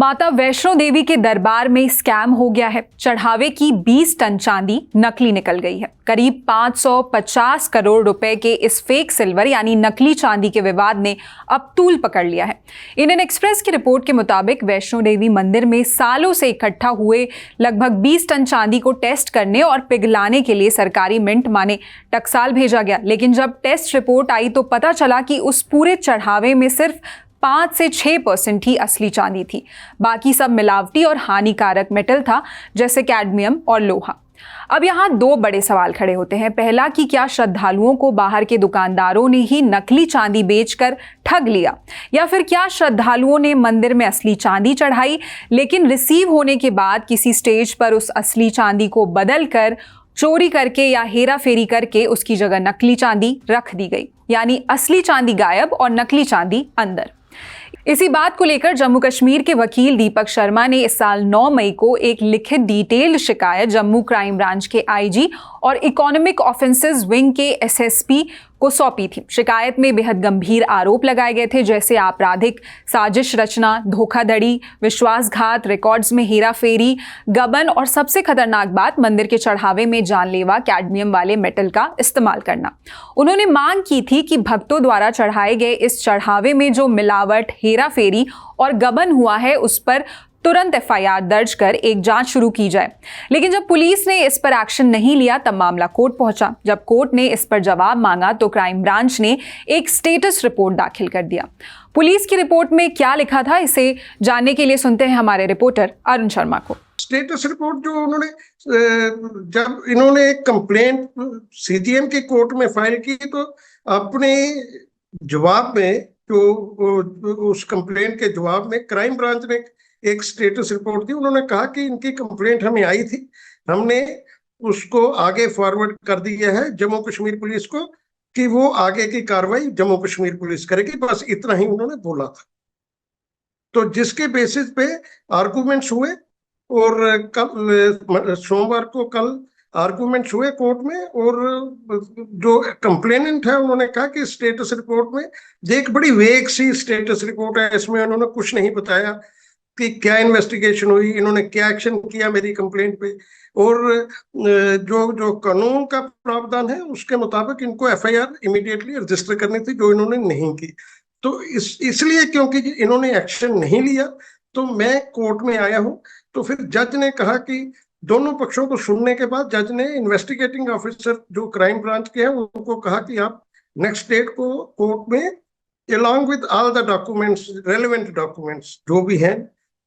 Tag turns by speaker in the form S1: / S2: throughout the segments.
S1: माता वैष्णो देवी के दरबार में स्कैम हो गया है। चढ़ावे की 20 टन चांदी नकली निकल गई है। करीब 550 करोड़ रुपए के इस फेक सिल्वर यानी नकली चांदी के विवाद ने अब तूल पकड़ लिया है। इंडियन एक्सप्रेस की रिपोर्ट के मुताबिक वैष्णो देवी मंदिर में सालों से इकट्ठा हुए लगभग 20 टन चांदी को टेस्ट करने और पिघलाने के लिए सरकारी मिंट माने टकसाल भेजा गया, लेकिन जब टेस्ट रिपोर्ट आई तो पता चला कि उस पूरे चढ़ावे में सिर्फ 5 से 6% ही असली चांदी थी। बाकी सब मिलावटी और हानिकारक मेटल था, जैसे कैडमियम और लोहा। अब यहाँ दो बड़े सवाल खड़े होते हैं। पहला कि क्या श्रद्धालुओं को बाहर के दुकानदारों ने ही नकली चांदी बेचकर ठग लिया, या फिर क्या श्रद्धालुओं ने मंदिर में असली चांदी चढ़ाई लेकिन रिसीव होने के बाद किसी स्टेज पर उस असली चांदी को बदल कर चोरी करके या हेरा फेरी करके उसकी जगह नकली चांदी रख दी गई, यानी असली चांदी गायब और नकली चांदी अंदर। इसी बात को लेकर जम्मू कश्मीर के वकील दीपक शर्मा ने इस साल 9 मई को एक लिखित डिटेल्ड शिकायत जम्मू क्राइम ब्रांच के आईजी और इकोनॉमिक ऑफेंसेस विंग के एसएसपी को सौंपी थी। शिकायत में बेहद गंभीर आरोप लगाए गए थे, जैसे आपराधिक साजिश रचना, धोखाधड़ी, विश्वासघात, रिकॉर्ड्स में हेरा फेरी, गबन और सबसे खतरनाक बात मंदिर के चढ़ावे में जानलेवा कैडमियम वाले मेटल का इस्तेमाल करना। उन्होंने मांग की थी कि भक्तों द्वारा चढ़ाए गए इस चढ़ावे में जो मिलावट, हेरा फेरी और गबन हुआ है उस पर तुरंत एफआईआर दर्ज कर एक जांच शुरू की जाए। लेकिन जब पुलिस ने इस पर एक्शन नहीं लिया तब मामला कोर्ट पहुंचा। जब कोर्ट ने इस पर जवाब मांगा तो क्राइम ब्रांच ने एक स्टेटस रिपोर्ट दाखिल कर दिया। पुलिस की रिपोर्ट में क्या लिखा था, इसे जानने के लिए सुनते हैं हमारे रिपोर्टर अरुण शर्मा को।
S2: स्टेटस रिपोर्ट जो उन्होंने जब इन्होंने एक कंप्लेंट सीजीएम की कोर्ट में फाइल की तो अपने जवाब में उस कंप्लेंट के जवाब में क्राइम ब्रांच ने एक स्टेटस रिपोर्ट दी। उन्होंने कहा कि इनकी कंप्लेंट हमें आई थी, हमने उसको आगे फॉरवर्ड कर दिया है जम्मू कश्मीर पुलिस को कि वो आगे की कार्रवाई जम्मू कश्मीर पुलिस करेगी। बस इतना ही उन्होंने बोला था। तो जिसके बेसिस पे आर्गूमेंट्स हुए और कल सोमवार को कल आर्गूमेंट्स हुए कोर्ट में, और जो कंप्लेनेंट है उन्होंने कहा कि स्टेटस रिपोर्ट में एक बड़ी वेग सी स्टेटस रिपोर्ट है, इसमें उन्होंने कुछ नहीं बताया कि क्या इन्वेस्टिगेशन हुई, इन्होंने क्या एक्शन किया मेरी कंप्लेंट पे, और जो कानून का प्रावधान है उसके मुताबिक इनको एफआईआर इमीडिएटली रजिस्टर करनी थी, जो इन्होंने नहीं की। तो इसलिए क्योंकि इन्होंने एक्शन नहीं लिया तो मैं कोर्ट में आया हूं। तो फिर जज ने कहा कि दोनों पक्षों को सुनने के बाद जज ने इन्वेस्टिगेटिंग ऑफिसर जो क्राइम ब्रांच के हैं उनको कहा कि आप नेक्स्ट डेट को कोर्ट में along with all the documents, relevant documents जो भी हैं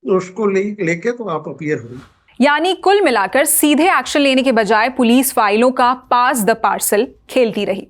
S2: उसको लेके तो आप अपीयर हो।
S1: यानी कुल मिलाकर सीधे एक्शन लेने के बजाय पुलिस फाइलों का पास द पार्सल खेलती रही।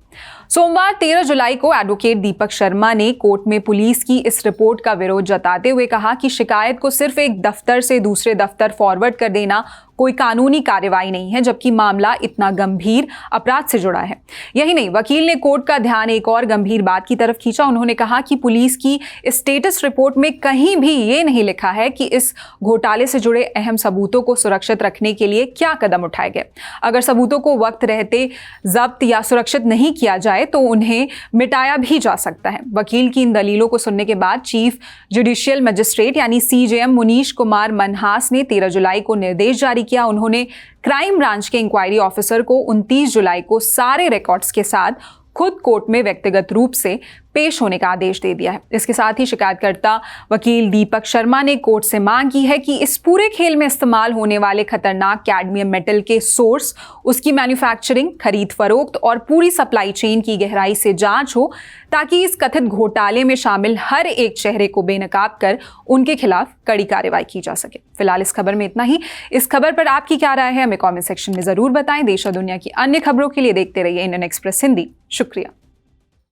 S1: सोमवार 13 जुलाई को एडवोकेट दीपक शर्मा ने कोर्ट में पुलिस की इस रिपोर्ट का विरोध जताते हुए कहा कि शिकायत को सिर्फ एक दफ्तर से दूसरे दफ्तर फॉरवर्ड कर देना कोई कानूनी कार्रवाई नहीं है, जबकि मामला इतना गंभीर अपराध से जुड़ा है। यही नहीं, वकील ने कोर्ट का ध्यान एक और गंभीर बात की तरफ खींचा। उन्होंने कहा कि पुलिस की इस स्टेटस रिपोर्ट में कहीं भी ये नहीं लिखा है कि इस घोटाले से जुड़े अहम सबूतों को सुरक्षित रखने के लिए क्या कदम उठाए गए। अगर सबूतों को वक्त रहते जब्त या सुरक्षित नहीं किया जाए तो उन्हें मिटाया भी जा सकता है। वकील की इन दलीलों को सुनने के बाद चीफ जुडिशियल मजिस्ट्रेट यानी सीजेएम मुनीश कुमार मनहास ने 13 जुलाई को निर्देश जारी किया। उन्होंने क्राइम ब्रांच के इंक्वायरी ऑफिसर को 29 जुलाई को सारे रिकॉर्ड्स के साथ खुद कोर्ट में व्यक्तिगत रूप से पेश होने का आदेश दे दिया है। इसके साथ ही शिकायतकर्ता वकील दीपक शर्मा ने कोर्ट से मांग की है कि इस पूरे खेल में इस्तेमाल होने वाले खतरनाक कैडमियम मेटल के सोर्स, उसकी मैन्युफैक्चरिंग, खरीद फरोख्त और पूरी सप्लाई चेन की गहराई से जांच हो, ताकि इस कथित घोटाले में शामिल हर एक चेहरे को बेनकाब कर उनके खिलाफ कड़ी कार्रवाई की जा सके। फिलहाल इस खबर में इतना ही। इस खबर पर आपकी क्या राय है हमें कॉमेंट सेक्शन में जरूर बताएं। देश और दुनिया की अन्य खबरों के लिए देखते रहिए इंडियन एक्सप्रेस हिंदी। शुक्रिया।